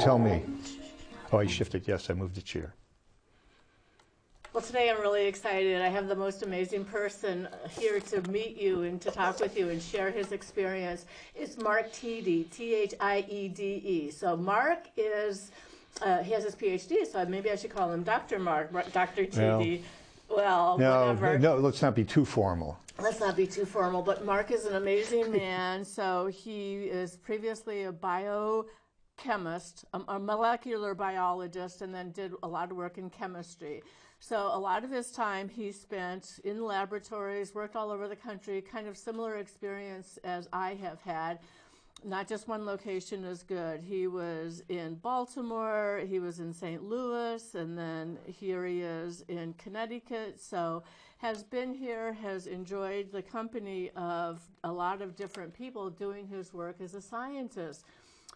tell me. Oh, I shifted. Yes, I moved the chair. Well, today I'm really excited. I have the most amazing person here to meet you and to talk with you and share his experience. It's Mark Thiede, Thiede. So Mark is, he has his PhD, so maybe I should call him Dr. Mark, Dr. Thiede. Well, whatever. No, let's not be too formal. Let's not be too formal, but Mark is an amazing man. So he is previously a biochemist, a molecular biologist, and then did a lot of work in chemistry. So a lot of his time he spent in laboratories, worked all over the country, kind of similar experience as I have had. Not just one location is good. He was in Baltimore, he was in St. Louis, and then here he is in Connecticut. So has been here, has enjoyed the company of a lot of different people doing his work as a scientist.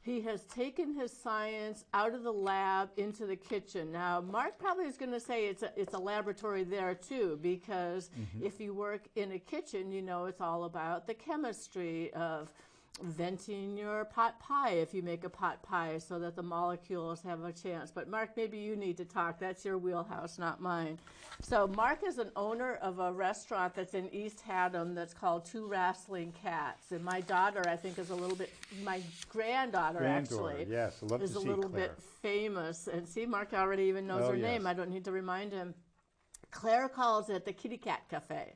He has taken his science out of the lab into the kitchen. Now, Mark probably is going to say it's a laboratory there too, because if you work in a kitchen, you know it's all about the chemistry of venting your pot pie if you make a pot pie so that the molecules have a chance. But Mark, maybe you need to talk. That's your wheelhouse, not mine. So Mark is an owner of a restaurant that's in East Haddam that's called Two Wrestling Cats. And my daughter, I think, is a little bit, my granddaughter actually, yes, I love is to a see little Claire. bit famous. And see, Mark already even knows her name. I don't need to remind him. Claire calls it the Kitty Cat Cafe,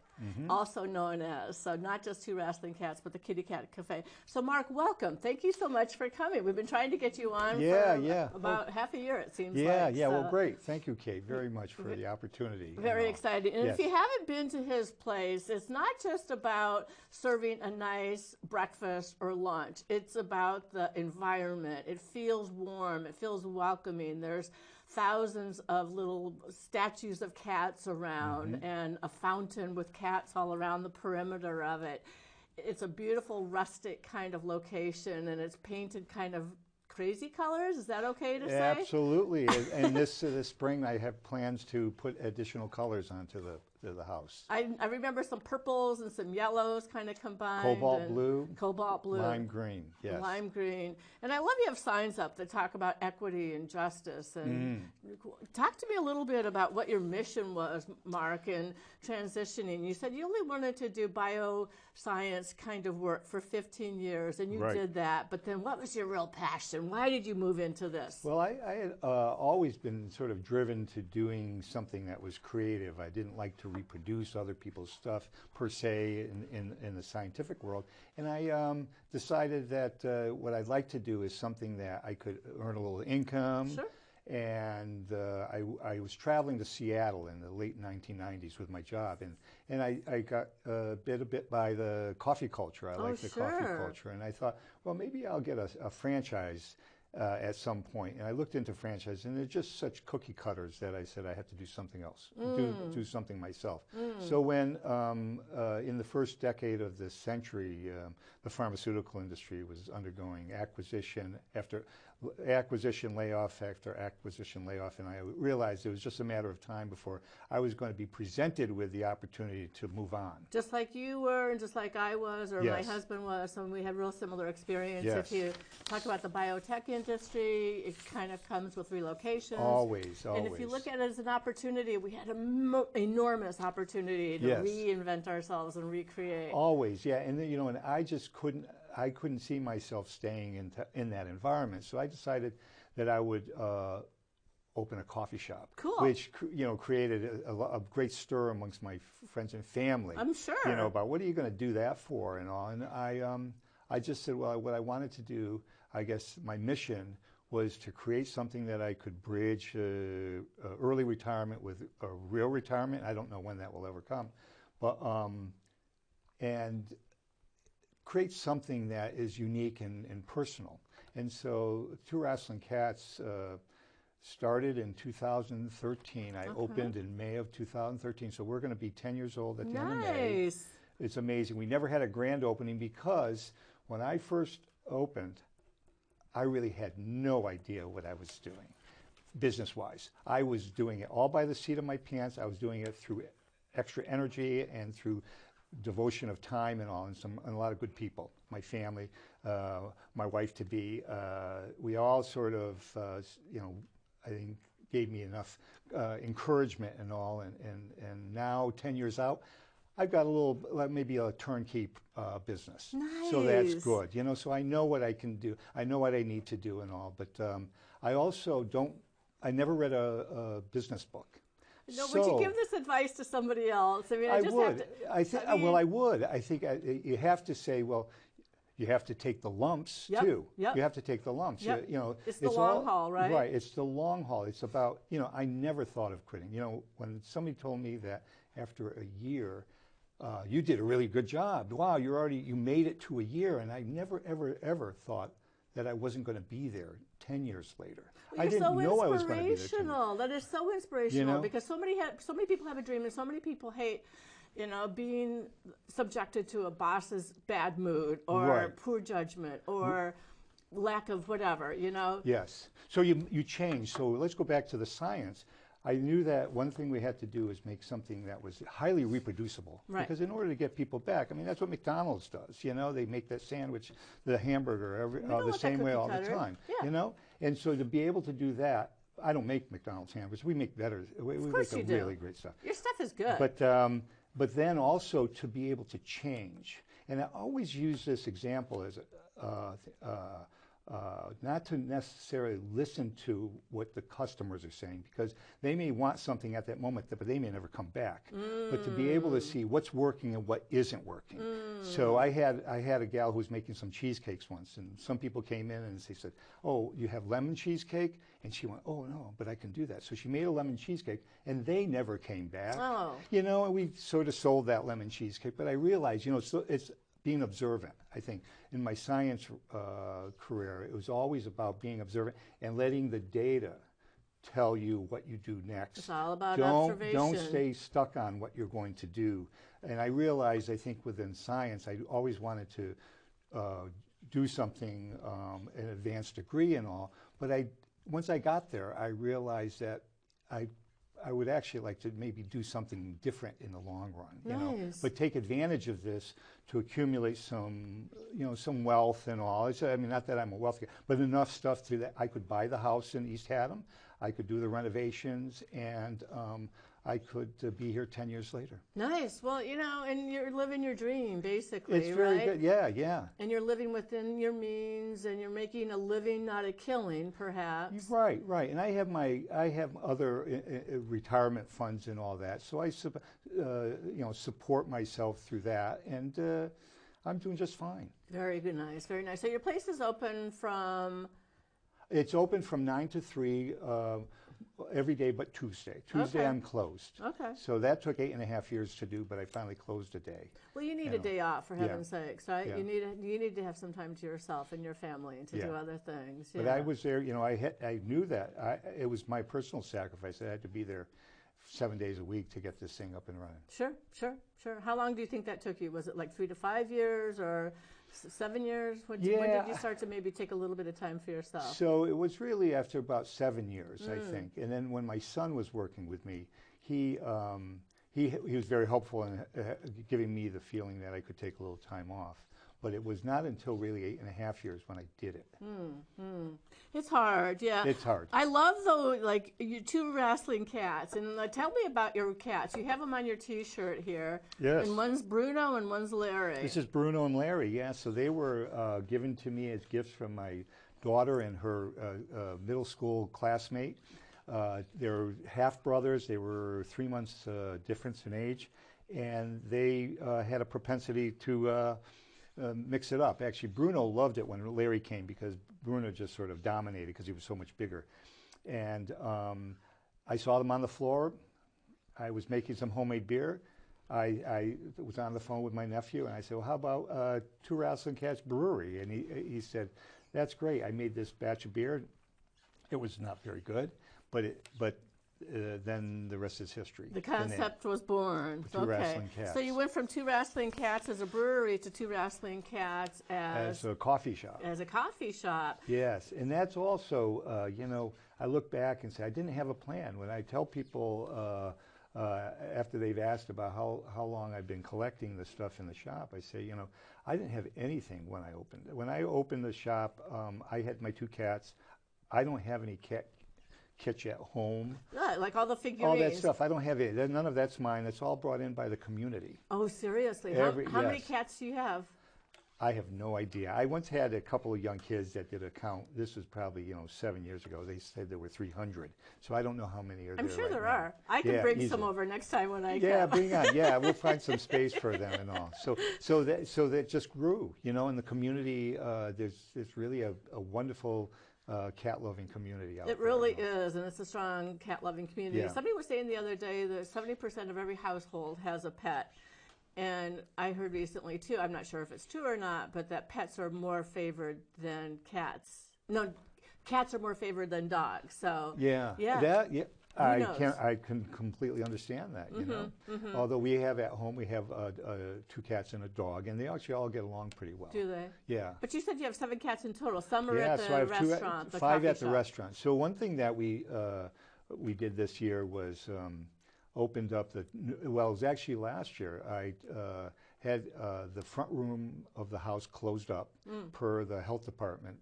also known as, so not just Two Wrestling Cats, but the Kitty Cat Cafe. So Mark, welcome. Thank you so much for coming. We've been trying to get you on for about half a year, it seems like. Yeah, well, great. Thank you, Kate, very much for the opportunity. Very excited. And if you haven't been to his place, it's not just about serving a nice breakfast or lunch. It's about the environment. It feels warm. It feels welcoming. There's thousands of little statues of cats around and a fountain with cats all around the perimeter of it. It's a beautiful rustic kind of location, and it's painted kind of crazy colors. Is that okay to say? Absolutely. And this spring I have plans to put additional colors onto the house. I remember some purples and some yellows kind of combined. Cobalt blue. Lime green, yes. Lime green. And I love you have signs up that talk about equity and justice. And talk to me a little bit about what your mission was, Mark, in transitioning. You said you only wanted to do bioscience kind of work for 15 years, and you did that. But then what was your real passion? Why did you move into this? Well, I had always been sort of driven to doing something that was creative. I didn't like to reproduce other people's stuff per se in the scientific world, and I decided that what I'd like to do is something that I could earn a little income. Sure. And I was traveling to Seattle in the late 1990s with my job, and I got bit a bit by the coffee culture. I like the coffee culture, and I thought, well, maybe I'll get a franchise at some point. And I looked into franchise, and they're just such cookie cutters that I said I have to do something else, do something myself. So when in the first decade of this century, the pharmaceutical industry was undergoing acquisition after acquisition layoff after acquisition layoff, and I realized it was just a matter of time before I was going to be presented with the opportunity to move on. Just like you were, and just like I was, or my husband was, and we had real similar experience. If you talk about the biotech industry, it kind of comes with relocations. Always. And if you look at it as an opportunity, we had an enormous opportunity to reinvent ourselves and recreate. Always, yeah. And you know, and I just couldn't see myself staying in that environment. So I decided that I would open a coffee shop. Cool. Which, you know, created a great stir amongst my friends and family. I'm sure. You know, about what are you going to do that for and all. And I just said, well, what I wanted to do, I guess my mission was to create something that I could bridge early retirement with a real retirement. I don't know when that will ever come. But, and create something that is unique and personal. And so Two Wrestling Cats started in 2013. I opened in May of 2013. So we're going to be 10 years old at the end of May. It's amazing. We never had a grand opening because when I first opened, I really had no idea what I was doing business-wise. I was doing it all by the seat of my pants. I was doing it through extra energy and through devotion of time and all, and a lot of good people. My family, my wife to be, we all sort of, I think gave me enough encouragement and all. And now 10 years out, I've got a little, maybe a turnkey business. Nice. So that's good, so I know what I can do. I know what I need to do and all, but I also I never read a business book. No, would you give this advice to somebody else? I mean, I just would. have to. Well, I would. I think you have to say, well, you have to take the lumps too. Yep. You have to take the lumps. Yep. It's the long haul, right? Right. It's the long haul. It's about, I never thought of quitting. When somebody told me that after a year, you did a really good job. Wow, you made it to a year, and I never, ever, ever thought that I wasn't going to be there 10 years later. I didn't know I was going to be there 10 years. That is so inspirational because so many people have a dream, and so many people hate, being subjected to a boss's bad mood or poor judgment or lack of whatever, Yes. So you change. So let's go back to the science. I knew that one thing we had to do is make something that was highly reproducible. Right. Because in order to get people back, I mean, that's what McDonald's does. They make that sandwich, the hamburger, the same way all the time. Yeah. And so to be able to do that, I don't make McDonald's sandwiches. We make better. We make really great stuff. Your stuff is good. But then also to be able to change. And I always use this example as not to necessarily listen to what the customers are saying, because they may want something at that moment, but they may never come back. But to be able to see what's working and what isn't working. So I had a gal who was making some cheesecakes once, and some people came in and they said, "Oh, you have lemon cheesecake?" And she went, "Oh no, but I can do that." So she made a lemon cheesecake, and they never came back. Oh. And we sort of sold that lemon cheesecake. But I realized, it's being observant. I think in my science career, it was always about being observant and letting the data tell you what you do next. It's all about observation. Don't stay stuck on what you're going to do. And I realized, I think within science, I always wanted to do something, an advanced degree and all. But once I got there, I realized that I would actually like to maybe do something different in the long run, Nice. but take advantage of this to accumulate some, some wealth and all. Not that I'm a wealthy guy, but enough stuff to that I could buy the house in East Haddam, I could do the renovations, and I could be here 10 years later. Nice. Well, and you're living your dream, basically, It's very good. Yeah. And you're living within your means, and you're making a living, not a killing, perhaps. Right. And I have other retirement funds and all that, so I support myself through that, and I'm doing just fine. Very good, nice, very nice. So your place is open from? It's open from 9 to 3. Every day but Tuesday. Tuesday Okay. I'm closed. Okay. So that took 8.5 years to do, but I finally closed a day. Well, you need a day off, for heaven's sakes, right? Yeah. You need to have some time to yourself and your family and to do other things. But I was there, I knew that. It was my personal sacrifice. I had to be there 7 days a week to get this thing up and running. Sure. How long do you think that took you? Was it like 3 to 5 years or 7 years? When did you start to maybe take a little bit of time for yourself? So it was really after about 7 years, I think. And then when my son was working with me, he was very helpful in giving me the feeling that I could take a little time off. But it was not until really 8.5 years when I did it. It's hard, yeah. It's hard. I love, though, like, your 2 wrestling cats. And tell me about your cats. You have them on your T-shirt here. Yes. And one's Bruno and one's Larry. This is Bruno and Larry, yeah. So they were given to me as gifts from my daughter and her middle school classmate. They're half-brothers. They were 3 months difference in age. And they had a propensity to mix it up. Actually, Bruno loved it when Larry came because Bruno just sort of dominated because he was so much bigger. And I saw them on the floor. I was making some homemade beer. I was on the phone with my nephew, and I said, "Well, how about 2 Wrestling Cats Brewery?" And he said, "That's great. I made this batch of beer. It was not very good, but then the rest is history." The concept was born. 2 Wrestling Cats. So you went from 2 Wrestling Cats as a brewery to 2 Wrestling Cats as a coffee shop. As a coffee shop. Yes, and that's also, I look back and say I didn't have a plan. When I tell people after they've asked about how long I've been collecting the stuff in the shop, I say, you know, I didn't have anything when I opened it. When I opened the shop, I had my 2 cats. I don't have any kits at home. Yeah, like all the figurines. All that stuff, I don't have it. None of that's mine. It's all brought in by the community. Oh, seriously? How many cats do you have? I have no idea. I once had a couple of young kids that did a count. This was probably, you know, 7 years ago. They said there were 300. So I don't know how many are there. I'm sure right there now. are. I can bring easily. some over next time when I come. Yeah, bring on. Yeah, we'll find some space for them and all. So that just grew. You know, in the community, there's really a wonderful cat-loving community out there. It really is, and it's a strong cat-loving community. Yeah. Somebody was saying the other day that 70% of every household has a pet. And I heard recently, too, I'm not sure if it's true or not, but that pets are more favored than cats. No, cats are more favored than dogs. So yeah. I can completely understand that, you know. Mm-hmm. Although we have at home, we have 2 cats and a dog, and they actually all get along pretty well. Do they? Yeah. But you said you have 7 cats in total. Some are at the so I have restaurant, 5 at coffee the shop. restaurant. So one thing that we did this year was opened up well, it was actually last year. I had the front room of the house closed up per the health department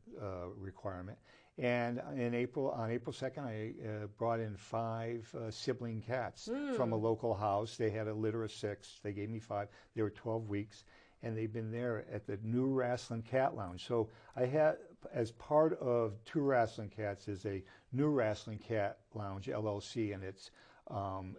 requirement. And on April 2nd, I brought in 5 sibling cats from a local house. They had a litter of 6. They gave me 5. They were 12 weeks, and they've been there at the New Wrestling Cat Lounge. So I had, as part of Two Wrestling Cats, is a New Wrestling Cat Lounge LLC, and it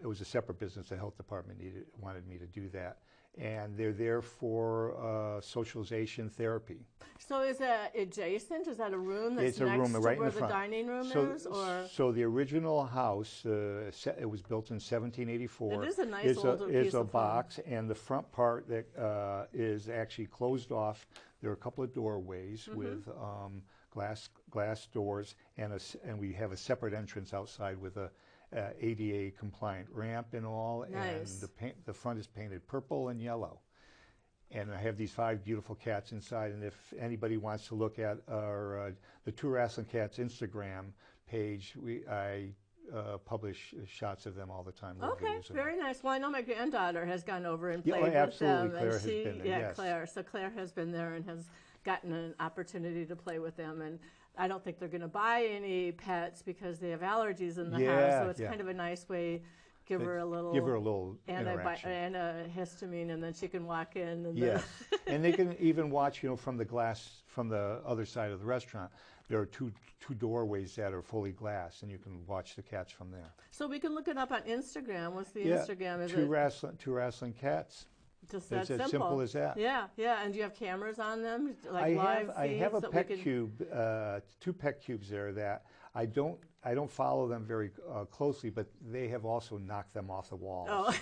was a separate business. The health department wanted me to do that. And they're there for socialization therapy. So is that adjacent? Is that a room that's It's a next room to right where in the the front. dining room is? Or? So the original house, it was built in 1784. It is a nice old piece is a of box, and the front part that is actually closed off. There are a couple of doorways with glass doors, and we have a separate entrance outside with a ADA compliant ramp and all. Nice. And the front is painted purple and yellow. And I have these 5 beautiful cats inside. And if anybody wants to look at our the Two Wrestling Cats Instagram page, I publish shots of them all the time. Okay, very nice. Well, I know my granddaughter has gone over and played with absolutely. them. Claire has been there, yeah, yes. Claire. So Claire has been there and has gotten an opportunity to play with them. And I don't think they're going to buy any pets because they have allergies in the house. So it's kind of a nice way. Give her a little interaction. and a histamine, and then she can walk in. And yes, and they can even watch, you know, from the glass from the other side of the restaurant. There are two doorways that are fully glass, and you can watch the cats from there. So we can look it up on Instagram. What's the Instagram? Is Two Wrestling Cats. Just that it's as simple as that. Yeah, yeah. And do you have cameras on them, like I have a pet cube, 2 pet cubes there that I don't follow them very closely, but they have also knocked them off the walls. Oh.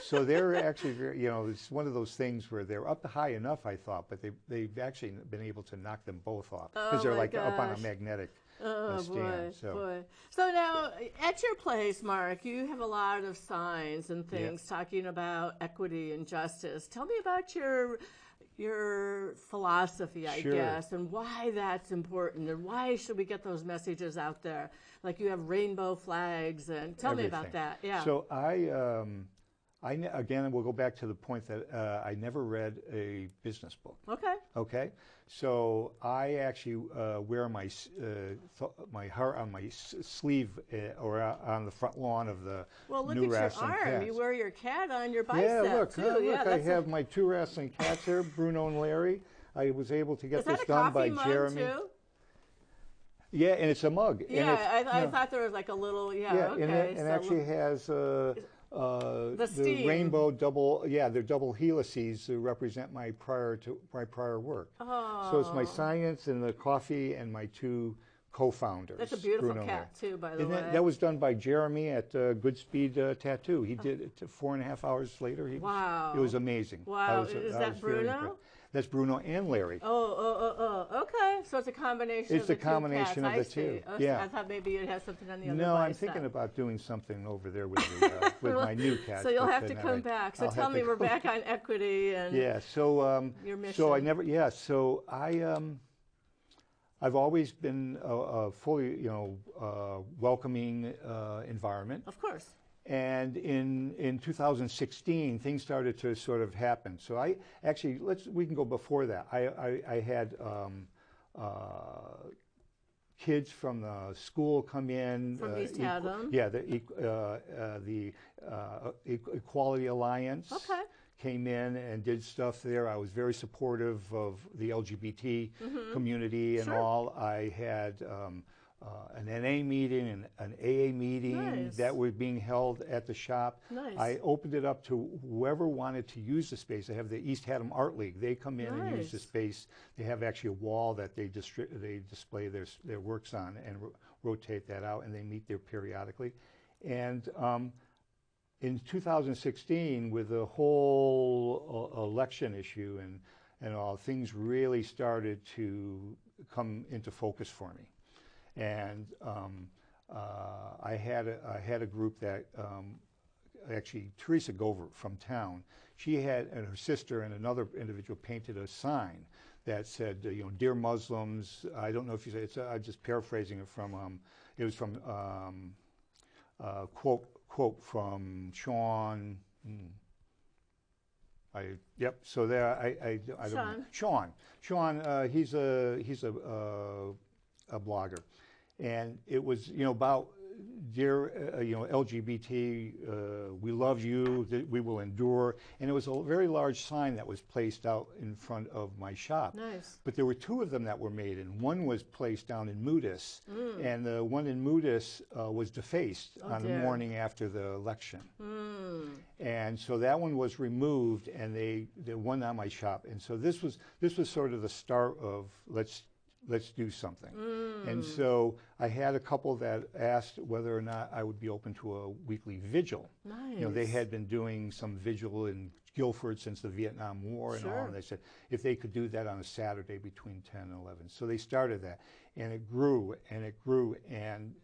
So they're actually very, you know, it's one of those things where they're up high enough, I thought, but they've actually been able to knock them both off because they're like up on a magnetic stand. Boy. So now, at your place, Mark, you have a lot of signs and things talking about equity and justice. Tell me about your philosophy, I guess, and why that's important, and why should we get those messages out there? Like you have rainbow flags, and tell me about that. Yeah. So again, we'll go back to the point that I never read a business book. Okay. So I actually wear my heart on my sleeve or on the front lawn of the New Wrestling Cats. Arm. You wear your cat on your bicep too. Look, I have my 2 wrestling cats here, Bruno and Larry. I was able to get this done by Jeremy. Too? Yeah, and it's a mug. Yeah, I thought there was like a little. Okay. And it actually has the rainbow they're double helices to represent my prior work. Oh. So it's my science and the coffee and my 2 co-founders. That's a beautiful cat too, by the way. That was done by Jeremy at Good Speed Tattoo. He did it 4.5 hours later. It was amazing. Wow, is that Bruno? That's Bruno and Larry. Okay. So it's a combination. It's a combination of the 2. Yeah. I thought maybe it has something on the other. No, I'm thinking about doing something over there with my new cats. So you'll have to come back. So tell me, we're back on equity and your mission. So I never. Yeah. So I've always been a fully, welcoming environment. Of course. And in 2016, things started to sort of happen. So I actually, we can go before that. I had kids from the school come in. From East Haddam? Yeah, the Equality Alliance. Okay. Came in and did stuff there. I was very supportive of the LGBT community and all. I had an NA meeting and an AA meeting that were being held at the shop. Nice. I opened it up to whoever wanted to use the space. I have the East Haddam Art League. They come in and use the space. They have actually a wall that they display their works on and rotate that out, and they meet there periodically. And in 2016, with the whole election issue and all, things really started to come into focus for me. And I had a group that actually, Teresa Gover from town, she had, and her sister and another individual painted a sign that said, "Dear Muslims." I don't know if you say it's. I'm just paraphrasing it from. It was from quote from Sean. Yep. So there, I don't know. Sean. He's a blogger, and it was about dear LGBT, we love you, we will endure, and it was a very large sign that was placed out in front of my shop. Nice. But there were two of them that were made, and one was placed down in Moodus, and the one in Moodus was defaced on the morning after the election, and so that one was removed, and the one on my shop, and so this was sort of the start of let's do something. And so I had a couple that asked whether or not I would be open to a weekly vigil. Nice. They had been doing some vigil in Guilford since the Vietnam War and all, and they said if they could do that on a Saturday between 10 and 11. So they started that, and it grew, and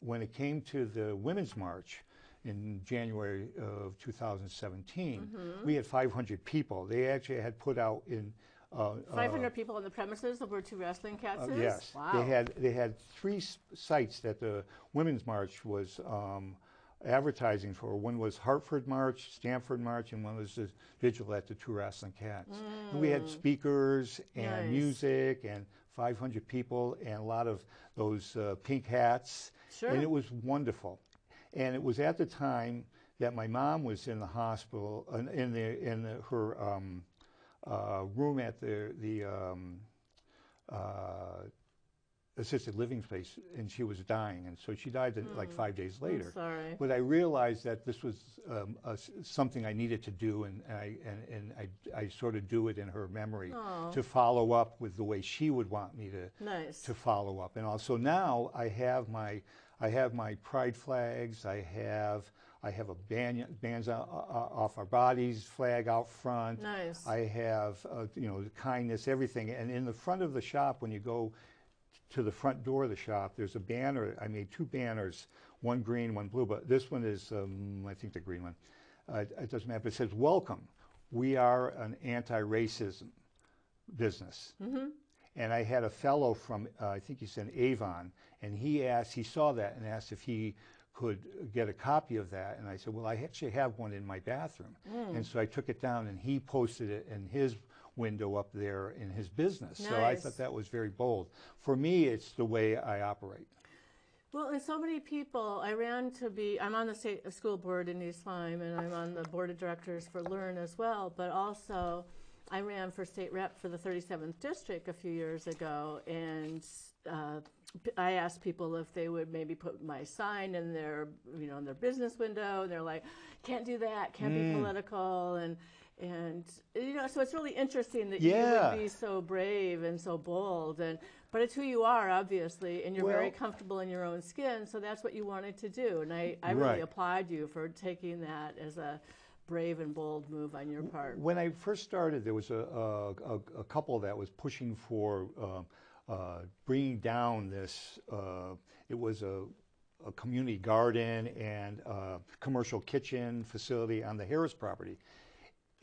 when it came to the Women's March in January of 2017, we had 500 people. They actually had put out in 500 people on the premises of where two wrestling cats is? Yes. Wow. They had three sites that the Women's March was advertising for. One was Hartford March, Stamford March, and one was the vigil at the two wrestling cats. And we had speakers and music and 500 people and a lot of those pink hats. And it was wonderful. And it was at the time that my mom was in the hospital, in her room at the assisted living place, and she was dying, and so she died like 5 days later. I'm sorry. But I realized that this was something I needed to do, and I sort of do it in her memory to follow up with the way she would want me to follow up. And also now I have my pride flags. I have a bands off our bodies flag out front. Nice. I have kindness, everything. And in the front of the shop, when you go to the front door of the shop, there's a banner. I made two banners, one green, one blue. But this one is, I think, the green one. It doesn't matter. It says, "Welcome. We are an anti-racism business." And I had a fellow from, I think he said Avon, and he saw that and asked if he could get a copy of that. And I said, well, I actually have one in my bathroom. And so I took it down, and he posted it in his window up there in his business. Nice. So I thought that was very bold. For me, it's the way I operate. Well, and so many people, I'm on the state school board in East Lyme, and I'm on the board of directors for Learn as well, but also I ran for state rep for the 37th district a few years ago, and I asked people if they would maybe put my sign in their, in their business window, and they're like, can't do that, can't be political, and so it's really interesting that you would be so brave and so bold, but it's who you are, obviously, and you're very comfortable in your own skin, so that's what you wanted to do, and I really applaud you for taking that as a brave and bold move on your part. When I first started, there was a couple that was pushing for bringing down this. It was a community garden and a commercial kitchen facility on the Harris property.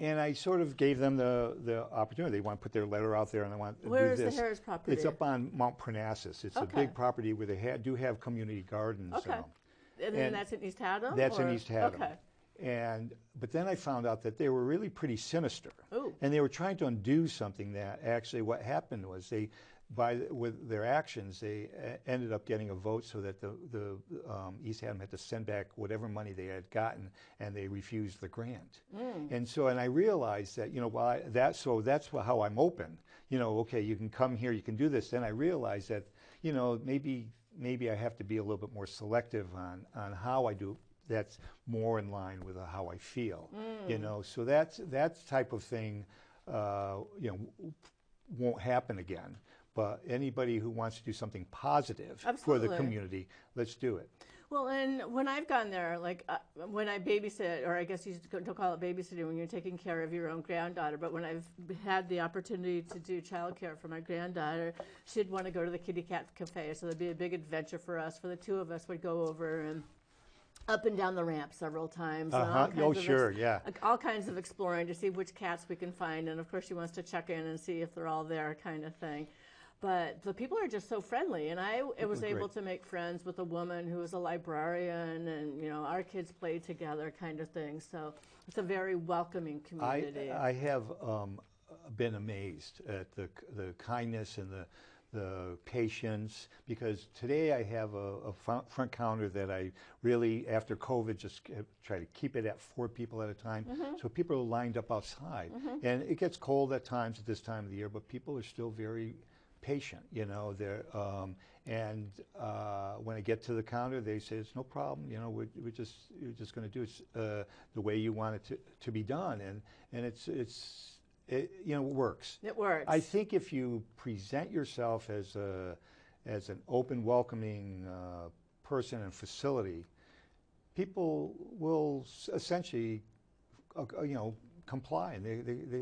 And I sort of gave them the opportunity. They want to put their letter out there, and they want to do this. Where is the Harris property? It's up on Mount Parnassus. It's a big property where they do have community gardens. And then that's in East Haddam? That's in East Haddam. Okay. But then I found out that they were really pretty sinister. Ooh. And they were trying to undo something that actually what happened was with their actions, they ended up getting a vote so that the East Haddam had to send back whatever money they had gotten, and they refused the grant. And I realized that, that's how I'm open. Okay, you can come here, you can do this. Then I realized that, maybe I have to be a little bit more selective on how I do. That's more in line with how I feel. So that type of thing, won't happen again. But anybody who wants to do something positive for the community, let's do it. Well, and when I've gone there, like when I babysit, or I guess you don't call it babysitting when you're taking care of your own granddaughter, but when I've had the opportunity to do childcare for my granddaughter, she'd want to go to the Kitty Cat Cafe, so that'd be a big adventure for us. For the two of us, would go over and up and down the ramp several times. Oh, sure, yeah. All kinds of exploring to see which cats we can find, and of course she wants to check in and see if they're all there, kind of thing. But the people are just so friendly, and I was able to make friends with a woman who was a librarian, and our kids played together, kind of thing. So it's a very welcoming community. I have been amazed at the kindness and the patience, because today I have a front counter that I really, after COVID, just try to keep it at 4 people at a time. So people are lined up outside, and it gets cold at times at this time of the year, but people are still very patient, they're when I get to the counter, they say it's no problem, we're just going to do it the way you want it to be done, and it works. It works. I think if you present yourself as an open, welcoming person and facility, people will essentially comply, and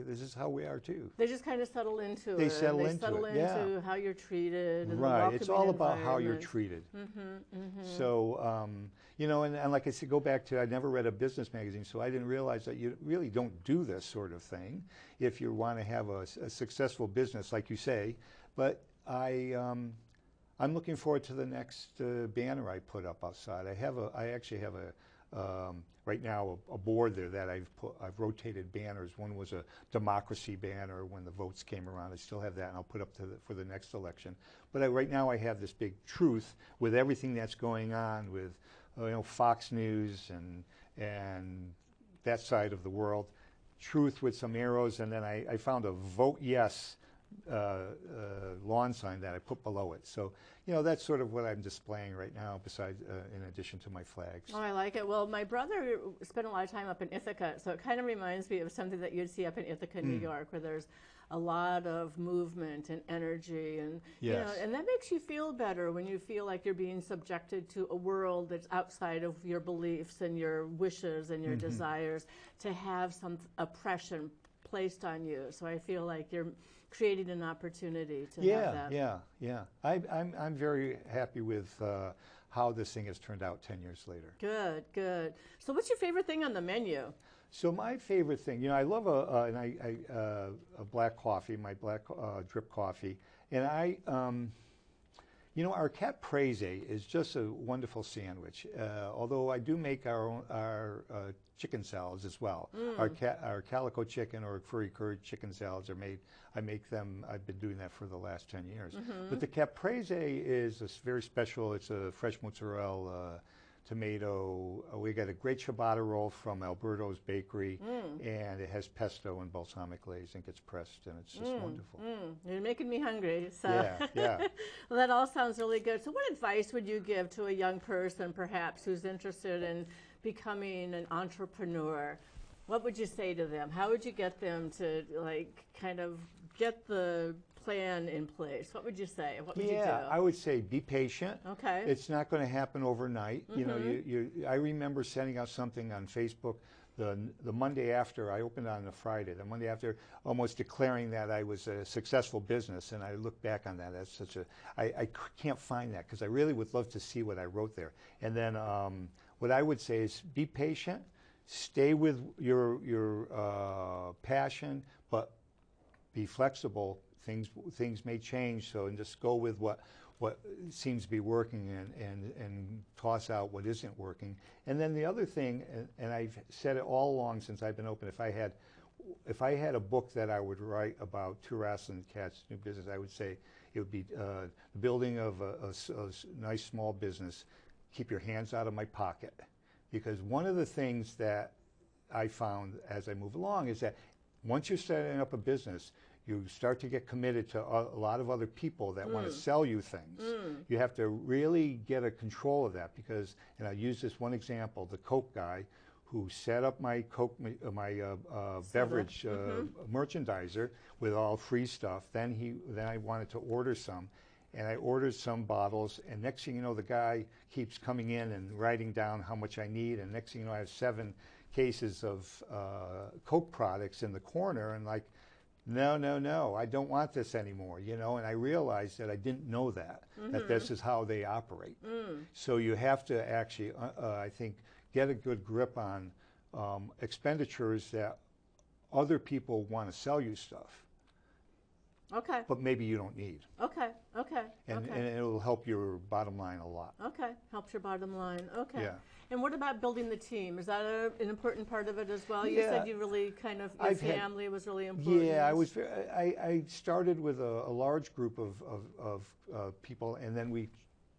this is how we are too. They just kind of settle into it. They settle into how you're treated. And right. It's all about how you're treated. So, and like I said, go back to, I never read a business magazine, so I didn't realize that you really don't do this sort of thing if you want to have a successful business, like you say. But I'm looking forward to the next banner I put up outside. I actually have right now a board there that I've rotated banners. One was a democracy banner when the votes came around. I still have that, and I'll put up for the next election. But right now I have this big truth with everything that's going on with Fox News and that side of the world. Truth with some arrows, and then I found a vote yes lawn sign that I put below it. So, that's sort of what I'm displaying right now, besides, in addition to my flags. Oh, I like it. Well, my brother spent a lot of time up in Ithaca, so it kind of reminds me of something that you'd see up in Ithaca, New York, where there's a lot of movement and energy, and and that makes you feel better when you feel like you're being subjected to a world that's outside of your beliefs and your wishes and your desires, to have some oppression placed on you. So I feel like you're creating an opportunity to have that. Yeah. I'm very happy with how this thing has turned out 10 years later. Good. So what's your favorite thing on the menu? So my favorite thing, I love a black coffee, my black drip coffee, and our caprese is just a wonderful sandwich. Although I do make our chicken salads as well. Our calico chicken or furry curd chicken salads are made. I make them. I've been doing that for the last 10 years. But the caprese is very special. It's a fresh mozzarella, tomato. We got a great ciabatta roll from Alberto's Bakery, and it has pesto and balsamic glaze and gets pressed, and it's just wonderful. You're making me hungry. So. Yeah. Well, that all sounds really good. So what advice would you give to a young person, perhaps, who's interested in becoming an entrepreneur? What would you say to them? How would you get them to, kind of get the plan in place? What would you say? What would you do? I would say be patient. Okay. It's not going to happen overnight. I remember sending out something on Facebook the Monday after. I opened on a Friday. The Monday after, almost declaring that I was a successful business, and I look back on that as such I can't find that, because I really would love to see what I wrote there. And then what I would say is be patient, stay with your passion, but be flexible. Things may change, and just go with what seems to be working and toss out what isn't working. And then the other thing, and I've said it all along since I've been open, if I had a book that I would write about Two Wrestling Cats New Business, I would say it would be the building of a nice small business. Keep your hands out of my pocket. Because one of the things that I found as I move along is that once you're setting up a business, you start to get committed to a lot of other people that want to sell you things. You have to really get a control of that because, and I'll use this one example, the Coke guy who set up my Coke, beverage merchandiser with all free stuff. Then I wanted to order some, and I ordered some bottles, and next thing you know, the guy keeps coming in and writing down how much I need, and next thing you know, I have 7 cases of Coke products in the corner, and like, no, I don't want this anymore, you know, and I realized that I didn't know that this is how they operate. So you have to actually, I think, get a good grip on expenditures that other people want to sell you stuff. Okay. But maybe you don't need. Okay. And it'll help your bottom line a lot. Okay. Helps your bottom line. Okay. Yeah. And what about building the team? Is that an important part of it as well? You Yeah. said you really kind of, your family was really important. Yeah, I started with a large group of people, and then we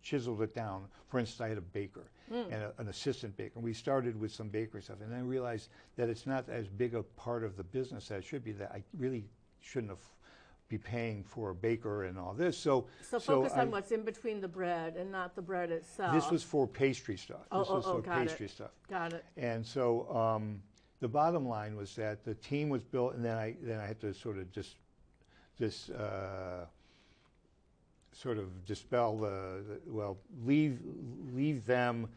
chiseled it down. For instance, I had a baker and an assistant baker. We started with some bakery stuff, and then I realized that it's not as big a part of the business as it should be, that I really shouldn't have be paying for a baker and all this. So focus on what's in between the bread and not the bread itself. This was for pastry stuff. This was for pastry stuff. Got it. And so the bottom line was that the team was built, and then I had to sort of dispel leave them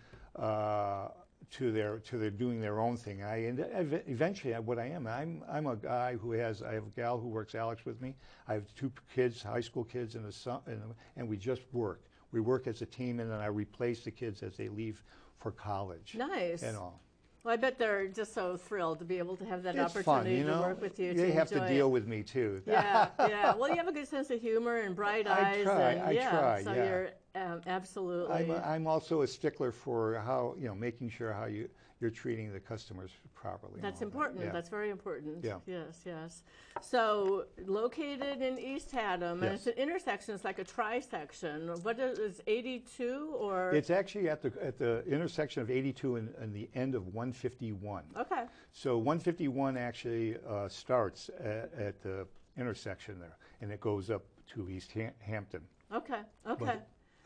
to their doing their own thing. Eventually, what I am, I'm a guy who I have a gal who works, Alex, with me. I have 2 kids, high school kids, and we just work. We work as a team, and then I replace the kids as they leave for college. Nice. And all. Well, I bet they're just so thrilled to be able to have that It's opportunity fun, you know? to work with you. They have to deal with me too. Yeah. Well, you have a good sense of humor and bright eyes. I try. So you're absolutely. I'm also a stickler for how, making sure how you're treating the customers properly. That's important. Yeah. That's very important. Yeah. Yes. So located in East Haddam, and it's an intersection. It's like a trisection. What is 82 or? It's actually at the intersection of 82 and the end of 151. Okay. So 151 actually starts at the intersection there, and it goes up to East Hampton. Okay.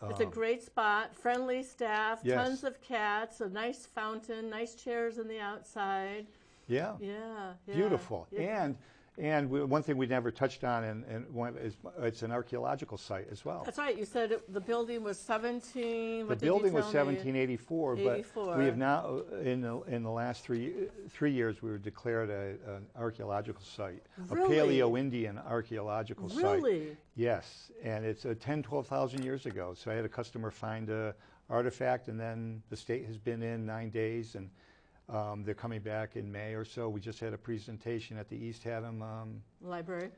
It's a great spot, friendly staff, tons of cats, a nice fountain, nice chairs on the outside. Yeah. Beautiful. Yeah. And one thing we never touched on, and it's an archaeological site as well. That's right. You said the building was 17. The building was 1784, but we have now, in the last three years, we were declared an archaeological site, Really? a Paleo-Indian archaeological site. Really? Yes, and it's 12,000 years ago. So I had a customer find an artifact, and then the state has been in 9 days, and they're coming back in May or so. We just had a presentation at the East Haddam Library?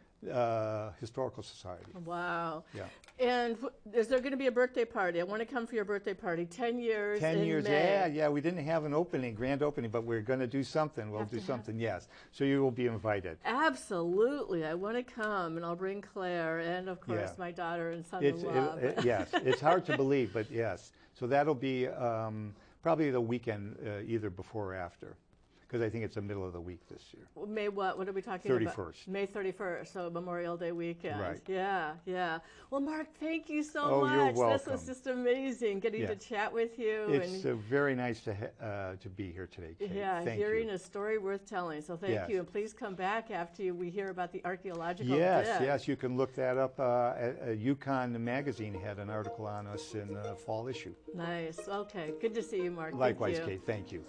Historical Society. Wow. Yeah. And is there going to be a birthday party? I want to come for your birthday party. 10 years 10 years, May. yeah. We didn't have an grand opening, but we're going to do something. We'll do something, yes. So you will be invited. Absolutely. I want to come, and I'll bring Claire and, of course, my daughter and son-in-law. Yes, it's hard to believe, but yes. So that'll be probably the weekend, either before or after, because I think it's the middle of the week this year. May what? What are we talking 31st. about? May 31st, so Memorial Day weekend. Right. Yeah. Well, Mark, thank you so much. Oh, you're welcome. This was just amazing getting to chat with you. It's very nice to be here today, Kate. Yeah, thank hearing you. a story worth telling. So thank you, and please come back after we hear about the archaeological dig. Yes, you can look that up. Yukon Magazine had an article on us in the fall issue. Nice. Okay, good to see you, Mark. Likewise, thank you. Kate. Thank you.